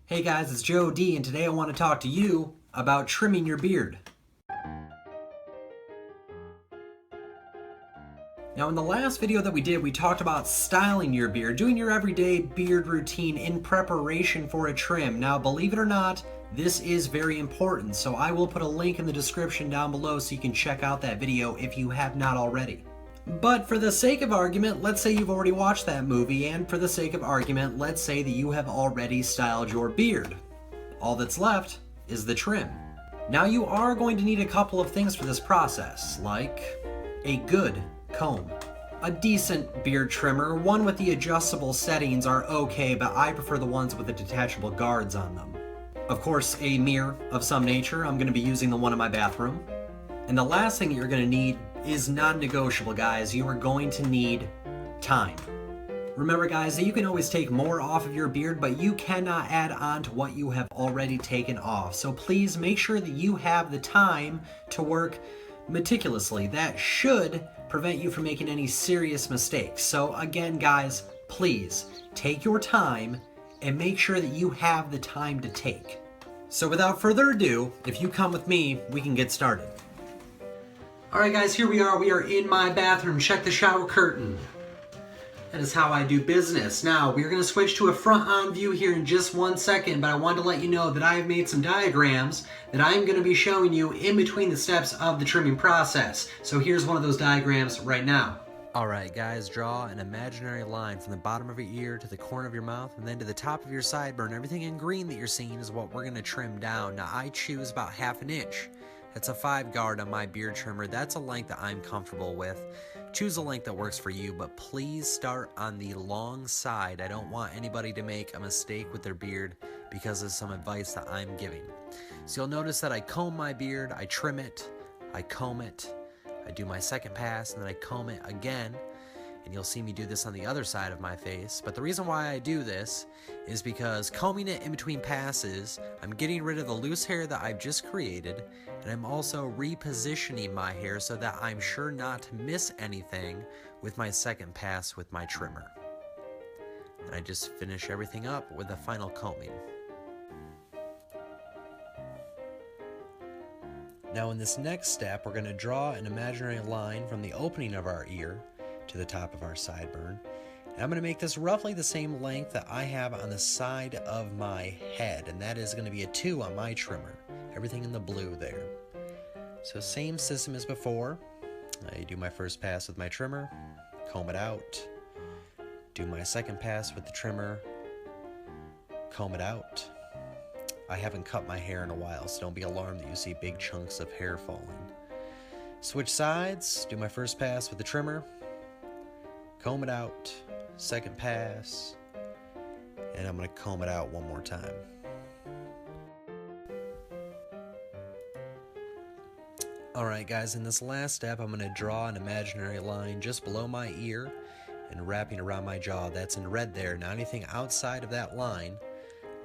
Hey guys, it's Joe D, and today I want to talk to you about trimming your beard. Now in the last video that we did, we talked about styling your beard, doing your everyday beard routine in preparation for a trim. Now believe it or not, this is very important, so I will put a link in the description down below so you can check out that video if you have not already. But for the sake of argument, let's say you've already watched that movie, and for the sake of argument, let's say that you have already styled your beard. All that's left is the trim. Now you are going to need a couple of things for this process, like a good comb. A decent beard trimmer, one with the adjustable settings are okay, but I prefer the ones with the detachable guards on them. Of course, a mirror of some nature. I'm going to be using the one in my bathroom. And the last thing you're going to need is non-negotiable, guys. You are going to need time. Remember, guys, that you can always take more off of your beard, but you cannot add on to what you have already taken off. So please make sure that you have the time to work meticulously. That should prevent you from making any serious mistakes. So again, guys, please take your time and make sure that you have the time to take. So without further ado, if you come with me, we can get started. Alright guys, here we are. We are in my bathroom. Check the shower curtain. That is how I do business. Now, we're going to switch to a front-on view here in just 1 second, but I wanted to let you know that I have made some diagrams that I'm going to be showing you in between the steps of the trimming process. So here's one of those diagrams right now. Alright guys, draw an imaginary line from the bottom of your ear to the corner of your mouth and then to the top of your sideburn. Everything in green that you're seeing is what we're going to trim down. Now, I choose about 1/2 inch. That's a 5 guard on my beard trimmer. That's a length that I'm comfortable with. Choose a length that works for you, but please start on the long side. I don't want anybody to make a mistake with their beard because of some advice that I'm giving. So you'll notice that I comb my beard, I trim it, I comb it, I do my second pass, and then I comb it again. And you'll see me do this on the other side of my face. But the reason why I do this is because combing it in between passes, I'm getting rid of the loose hair that I've just created, and I'm also repositioning my hair so that I'm sure not to miss anything with my second pass with my trimmer. And I just finish everything up with a final combing. Now in this next step, we're going to draw an imaginary line from the opening of our ear to the top of our sideburn. And I'm going to make this roughly the same length that I have on the side of my head, and that is going to be a 2 on my trimmer. Everything in the blue there. So same system as before. I do my first pass with my trimmer, comb it out, do my second pass with the trimmer, comb it out. I haven't cut my hair in a while, so don't be alarmed that you see big chunks of hair falling. Switch sides, do my first pass with the trimmer, comb it out, second pass, and I'm going to comb it out one more time. Alright guys, in this last step I'm going to draw an imaginary line just below my ear and wrapping around my jaw. That's in red there. Now anything outside of that line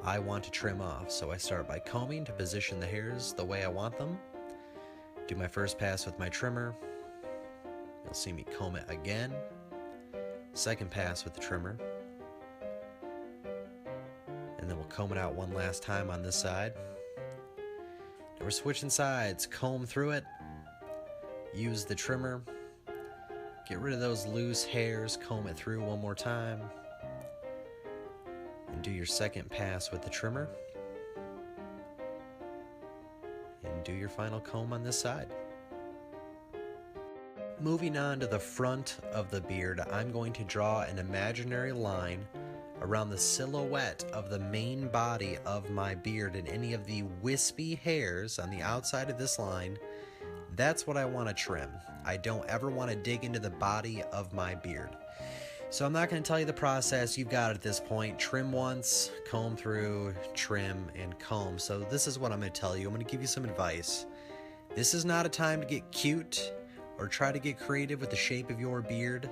I want to trim off. So I start by combing to position the hairs the way I want them. Do my first pass with my trimmer. You'll see me comb it again. Second pass with the trimmer, and then we'll comb it out one last time on this side. Now we're switching sides, comb through it, use the trimmer, get rid of those loose hairs, comb it through one more time, and do your second pass with the trimmer, and do your final comb on this side. Moving on to the front of the beard, I'm going to draw an imaginary line around the silhouette of the main body of my beard, and any of the wispy hairs on the outside of this line, that's what I want to trim. I don't ever want to dig into the body of my beard. So I'm not going to tell you the process. You've got it at this point. Trim once, comb through, trim, and comb. So this is what I'm going to tell you. I'm going to give you some advice. This is not a time to get cute or try to get creative with the shape of your beard.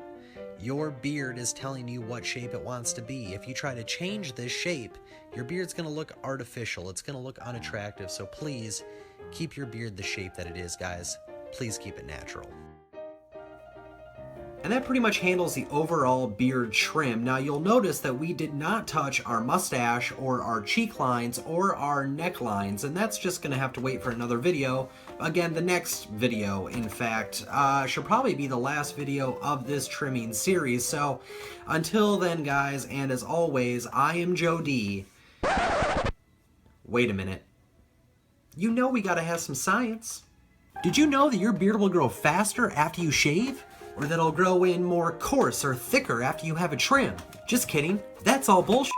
Your beard is telling you what shape it wants to be. If you try to change this shape, your beard's going to look artificial. It's going to look unattractive. So please keep your beard the shape that it is, guys. Please keep it natural. And that pretty much handles the overall beard trim. Now you'll notice that we did not touch our mustache or our cheek lines or our neck lines, and that's just gonna have to wait for another video. Again, the next video, in fact, should probably be the last video of this trimming series. So until then, guys, and as always, I am Joe D. Wait a minute. You know we gotta have some science. Did you know that your beard will grow faster after you shave? Or that it'll grow in more coarse or thicker after you have a trim? Just kidding, that's all bullshit.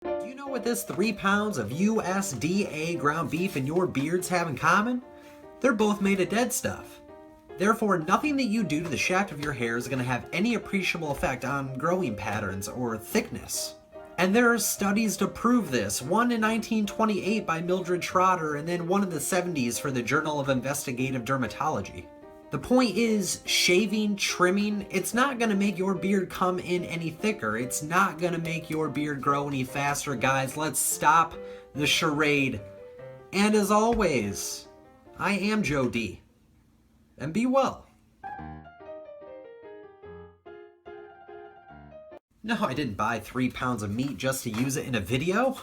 Do you know what this 3 pounds of USDA ground beef and your beards have in common? They're both made of dead stuff. Therefore, nothing that you do to the shaft of your hair is going to have any appreciable effect on growing patterns or thickness. And there are studies to prove this, one in 1928 by Mildred Trotter, and then one in the 70s for the Journal of Investigative Dermatology. The point is, shaving, trimming, it's not going to make your beard come in any thicker. It's not going to make your beard grow any faster. Guys, let's stop the charade. And as always, I am Joe D. And be well. No, I didn't buy 3 pounds of meat just to use it in a video.